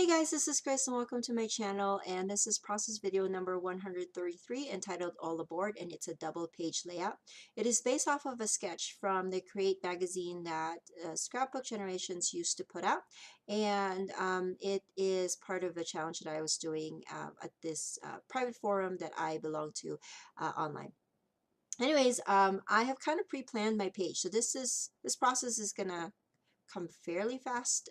Hey guys, this is Grace and welcome to my channel, and this is process video number 133 entitled All Aboard, and it's a double page layout. It is based off of a sketch from the Create magazine that Scrapbook Generations used to put out, and it is part of a challenge that I was doing at this private forum that I belong to online. Anyways, I have kind of pre-planned my page, so this process is gonna come fairly fast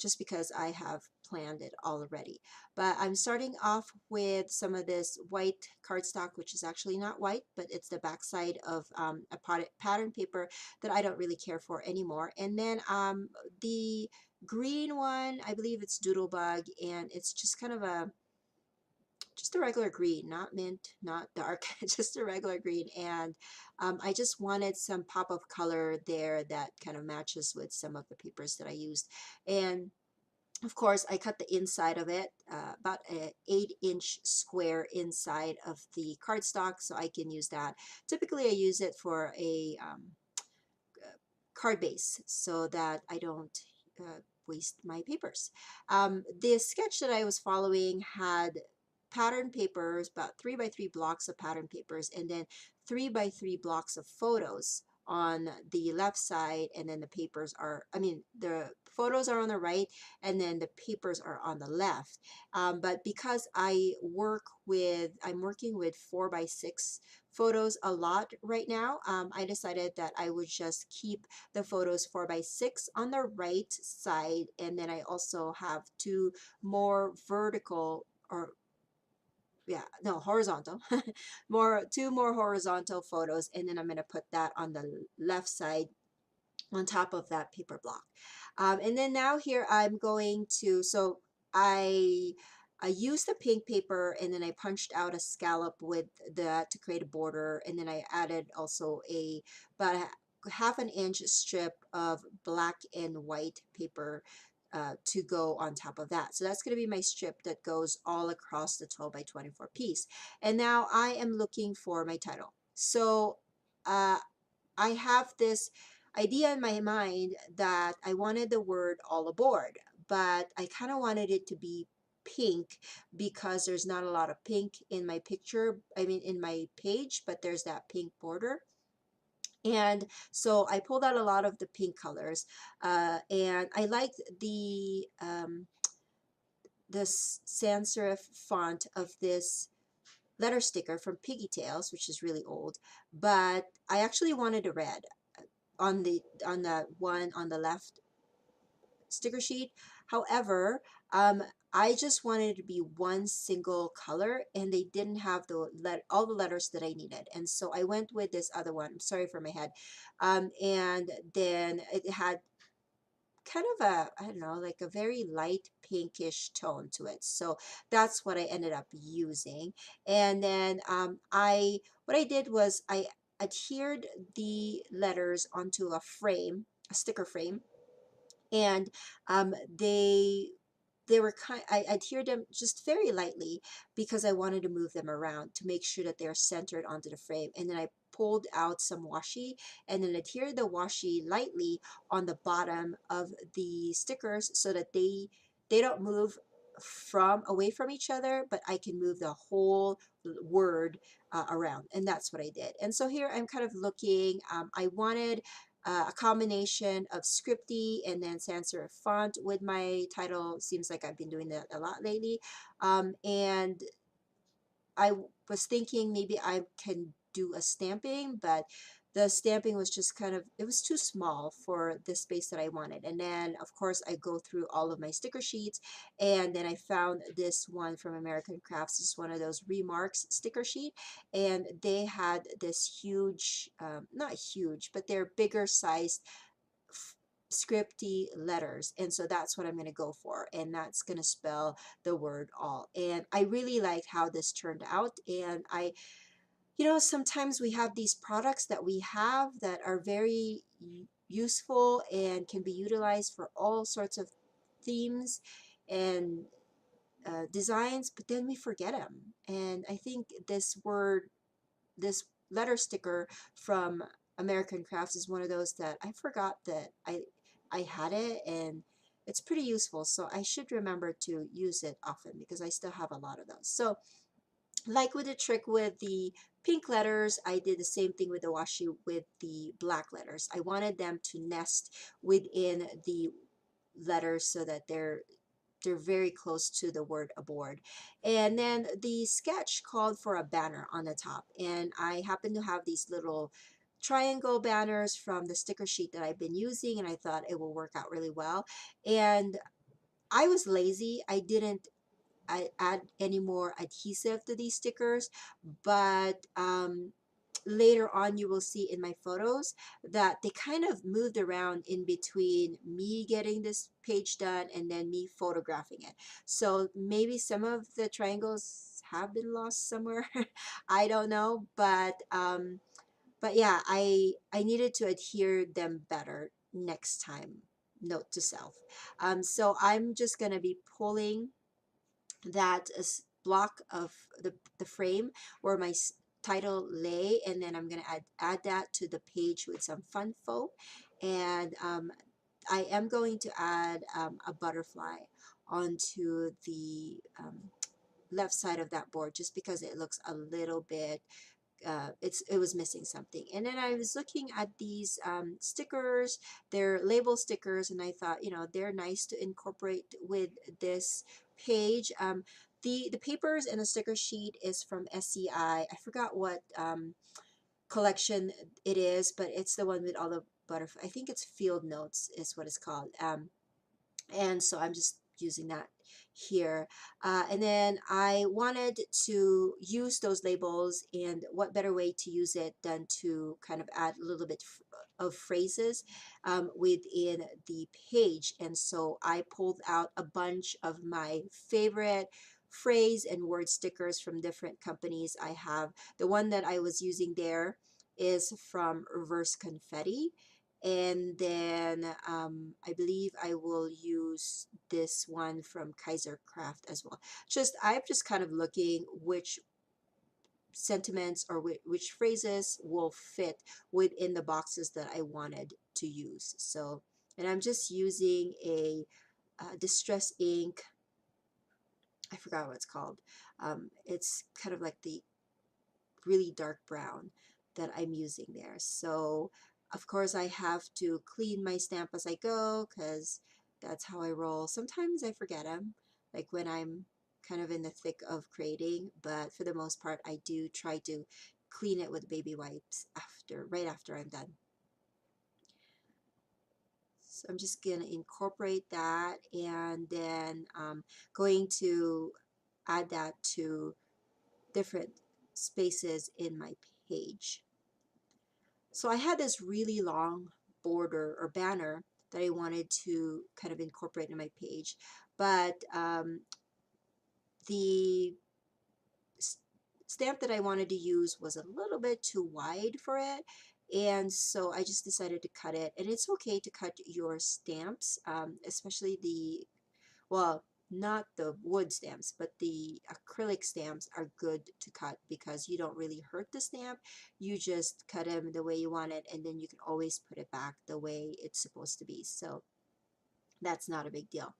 just because I have planned it already. But I'm starting off with some of this white cardstock, which is actually not white, but it's the backside of a pattern paper that I don't really care for anymore. And then the green one, I believe it's Doodlebug, and it's just kind of just a regular green, not mint, not dark, just a regular green. And I just wanted some pop of color there that kind of matches with some of the papers that I used. And of course, I cut the inside of it, about an 8-inch square inside of the cardstock, so I can use that. Typically, I use it for a card base so that I don't waste my papers. The sketch that I was following had pattern papers, about 3 by 3 blocks of pattern papers, and then 3 by 3 blocks of photos on the left side, and then the papers are, the photos are on the right, and then the papers are on the left. But because I'm working with 4 by 6 photos a lot right now, I decided that I would just keep the photos 4 by 6 on the right side, and then I also have two more vertical, or yeah, no, horizontal, two more horizontal photos, and then I'm going to put that on the left side on top of that paper block. And then now here I'm going to, so I used the pink paper, and then I punched out a scallop with that to create a border, and then I added also about a half an inch strip of black and white paper to go on top of that. So that's going to be my strip that goes all across the 12 by 24 piece. And now I am looking for my title. So I have this idea in my mind that I wanted the word all aboard, but I kind of wanted it to be pink because there's not a lot of pink in my picture, in my page, but there's that pink border. And so I pulled out a lot of the pink colors, and I liked the sans serif font of this letter sticker from Piggy Tales, which is really old, but I actually wanted a red on the one on the left sticker sheet. However, I just wanted it to be one single color, and they didn't have all the letters that I needed, and so I went with this other one. I'm sorry for my head. And then it had kind of a, I don't know, like a very light pinkish tone to it. So that's what I ended up using. And then what I did was I adhered the letters onto a frame, a sticker frame, and they were I adhered them just very lightly because I wanted to move them around to make sure that they're centered onto the frame. And then I pulled out some washi and then adhered the washi lightly on the bottom of the stickers so that they don't move away from each other, but I can move the whole word around, and that's what I did. And so here I'm kind of looking, I wanted a combination of scripty and then sans serif font with my title. Seems like I've been doing that a lot lately. And I was thinking maybe I can do a stamping, but the stamping was just kind of, it was too small for the space that I wanted. And then, of course, I go through all of my sticker sheets, and then I found this one from American Crafts. It's one of those Remarks sticker sheet, and they had this huge, not huge, but they're bigger sized scripty letters, and so that's what I'm going to go for, and that's going to spell the word all. And I really liked how this turned out. And sometimes we have these products that we have that are very useful and can be utilized for all sorts of themes and designs, but then we forget them. And I think this letter sticker from American Crafts is one of those that I forgot that I had it, and it's pretty useful. So I should remember to use it often because I still have a lot of those. So like with the trick with the pink letters, I did the same thing with the washi with the black letters. I wanted them to nest within the letters so that they're very close to the word aboard. And then the sketch called for a banner on the top, and I happen to have these little triangle banners from the sticker sheet that I've been using, and I thought it will work out really well. And I was lazy. I add any more adhesive to these stickers, but later on you will see in my photos that they kind of moved around in between me getting this page done and then me photographing it. So maybe some of the triangles have been lost somewhere. I don't know, but yeah, I needed to adhere them better next time. Note to self. So I'm just gonna be pulling that is block of the frame where my title lay, and then I'm going to add that to the page with some fun faux. And I am going to add a butterfly onto the left side of that board just because it looks a little bit it was missing something. And then I was looking at these stickers, they're label stickers, and I thought, you know, they're nice to incorporate with this page. The papers and the sticker sheet is from SCI. I forgot what collection it is, but it's the one with all the butterfly. I think it's Field Notes is what it's called. And so I'm just using that here. And then I wanted to use those labels, and what better way to use it than to kind of add a little bit of phrases within the page. And so I pulled out a bunch of my favorite phrase and word stickers from different companies. I have the one that I was using there is from Reverse Confetti, and then I believe I will use this one from Kaiser Craft as well. I'm just kind of looking which sentiments or which phrases will fit within the boxes that I wanted to use. So, and I'm just using a distress ink. I forgot what it's called. It's kind of like the really dark brown that I'm using there. So of course I have to clean my stamp as I go because that's how I roll. Sometimes I forget them, like when I'm kind of in the thick of creating, but for the most part I do try to clean it with baby wipes right after I'm done. So I'm just going to incorporate that, and then going to add that to different spaces in my page. So I had this really long border or banner that I wanted to kind of incorporate in my page, but the stamp that I wanted to use was a little bit too wide for it, and so I just decided to cut it. And it's okay to cut your stamps, especially the, well, not the wood stamps, but the acrylic stamps are good to cut because you don't really hurt the stamp. You just cut them the way you want it, and then you can always put it back the way it's supposed to be. So that's not a big deal.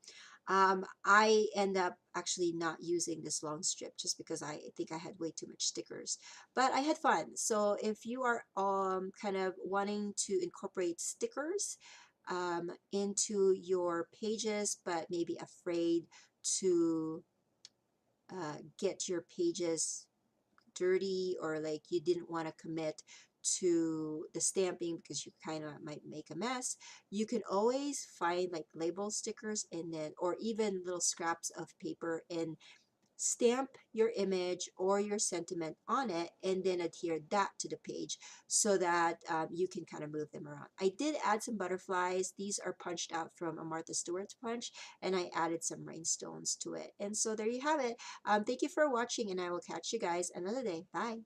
I end up actually not using this long strip just because I think I had way too much stickers, but I had fun. So if you are kind of wanting to incorporate stickers into your pages, but maybe afraid to get your pages dirty, or like you didn't want to commit to the stamping because you kind of might make a mess, you can always find like label stickers, and then or even little scraps of paper, and stamp your image or your sentiment on it, and then adhere that to the page so that you can kind of move them around. I did add some butterflies. These are punched out from a Martha Stewart's punch, and I added some rhinestones to it. And so there you have it. Thank you for watching, and I will catch you guys another day. Bye.